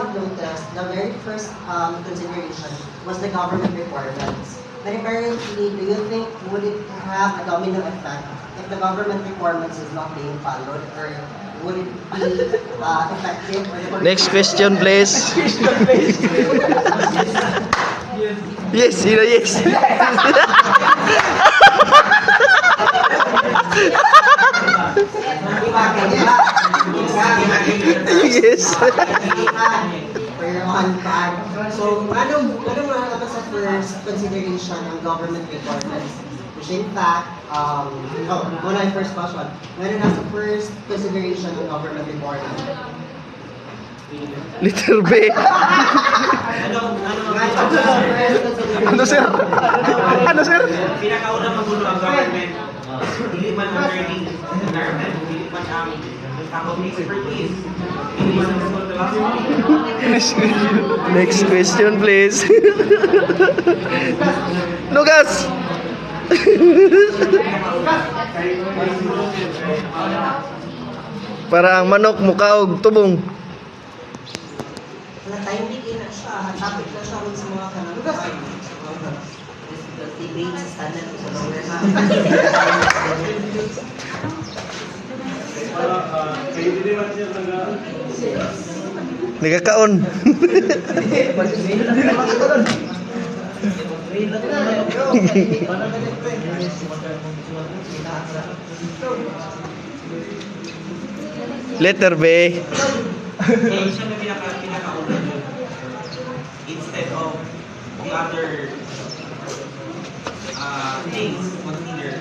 have noticed, the very first consideration was the government requirements. But apparently, do you think would it have a domino effect if the government requirements is not being followed, or would it be effective? Or Next question, please. Yes, yes. Yes. For your on card. So, anong mga sa first consideration ng government requirements? Which in fact, muna yung first question. Ano nasa first consideration ng government requirement? Letter B. Ano sir? Ano sir? Pinakaunang magulo ang government. Hindi man ang learning environment, hindi man ang expertise. Hindi man ang Next question, please. Lugas. Para ang manok mukha og tubong. Wala tayong bigay na siya. Topic na siya rin sa mga kanang. Debate sa standard ko sa Nagkakaon. Letter B. siya na pinakaunang yun. Instead of the other things, consider.